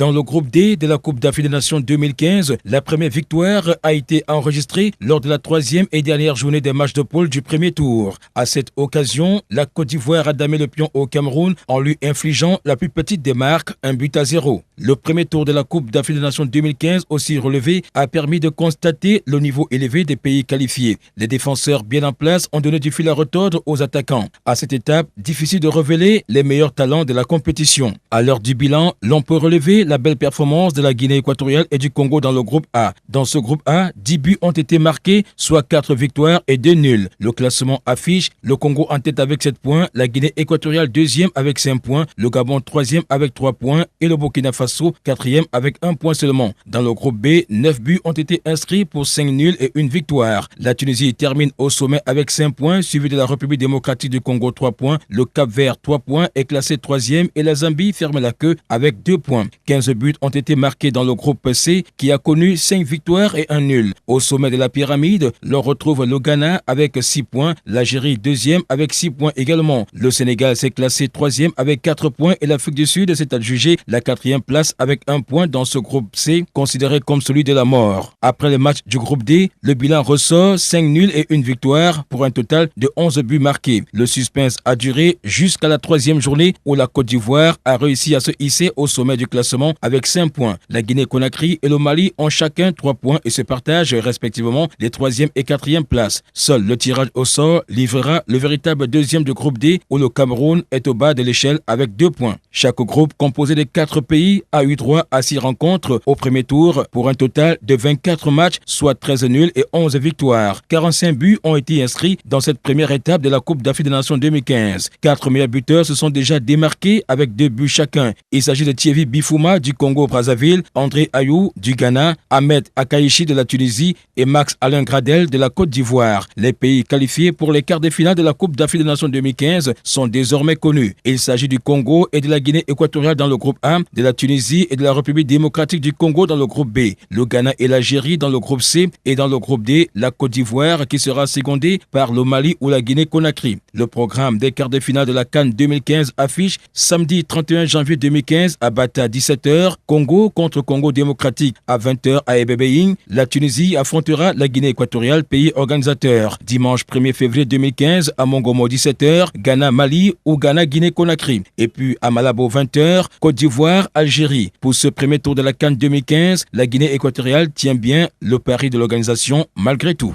Dans le groupe D de la Coupe d'Afrique des Nations 2015, la première victoire a été enregistrée lors de la troisième et dernière journée des matchs de poule du premier tour. À cette occasion, la Côte d'Ivoire a damé le pion au Cameroun en lui infligeant la plus petite des marques, 1-0. Le premier tour de la Coupe d'Afrique des Nations 2015, aussi relevé, a permis de constater le niveau élevé des pays qualifiés. Les défenseurs bien en place ont donné du fil à retordre aux attaquants. À cette étape, difficile de révéler les meilleurs talents de la compétition. À l'heure du bilan, l'on peut relever la belle performance de la Guinée équatoriale et du Congo dans le groupe A. Dans ce groupe A, 10 buts ont été marqués, soit 4 victoires et 2 nuls. Le classement affiche le Congo en tête avec 7 points, la Guinée équatoriale deuxième avec 5 points, le Gabon troisième avec 3 points et le Burkina Faso quatrième avec 1 point seulement. Dans le groupe B, 9 buts ont été inscrits pour 5 nuls et 1 victoire. La Tunisie termine au sommet avec 5 points, suivi de la République démocratique du Congo 3 points, le Cap-Vert 3 points est classé troisième et la Zambie ferme la queue avec 2 points. 15 buts ont été marqués dans le groupe C qui a connu 5 victoires et 1 nul. Au sommet de la pyramide, l'on retrouve le Ghana avec 6 points, l'Algérie deuxième avec 6 points également. Le Sénégal s'est classé troisième avec 4 points et l'Afrique du Sud s'est adjugé la 4e place avec 1 point dans ce groupe C, considéré comme celui de la mort. Après le match du groupe D, le bilan ressort 5 nuls et 1 victoire pour un total de 11 buts marqués. Le suspense a duré jusqu'à la 3e journée où la Côte d'Ivoire a réussi à se hisser au sommet du classement avec 5 points. La Guinée-Conakry et le Mali ont chacun 3 points et se partagent respectivement les 3e et 4e places. Seul le tirage au sort livrera le véritable deuxième du groupe D où le Cameroun est au bas de l'échelle avec 2 points. Chaque groupe composé de 4 pays a eu droit à 6 rencontres au premier tour pour un total de 24 matchs, soit 13 nuls et 11 victoires. 45 buts ont été inscrits dans cette première étape de la Coupe d'Afrique des Nations 2015. 4 meilleurs buteurs se sont déjà démarqués avec 2 buts chacun. Il s'agit de Thierry Bifouma du Congo-Brazzaville, André Ayou du Ghana, Ahmed Akaïchi de la Tunisie et Max Alain Gradel de la Côte d'Ivoire. Les pays qualifiés pour les quarts de finale de la Coupe d'Afrique des Nations 2015 sont désormais connus. Il s'agit du Congo et de la Guinée équatoriale dans le groupe A, de la Tunisie et de la République démocratique du Congo dans le groupe B, le Ghana et l'Algérie dans le groupe C et dans le groupe D, la Côte d'Ivoire qui sera secondée par le Mali ou la Guinée-Conakry. Le programme des quarts de finale de la CAN 2015 affiche samedi 31 janvier 2015 à Bata 17h, Congo contre Congo démocratique à 20h à Ebebeying. La Tunisie affrontera la Guinée équatoriale, pays organisateur. Dimanche 1er février 2015 à Mongomo 17h, Ghana-Mali ou Ghana-Guinée-Conakry. Et puis à Malabo 20h, Côte d'Ivoire-Algérie. Pour ce premier tour de la CAN 2015, la Guinée équatoriale tient bien le pari de l'organisation malgré tout.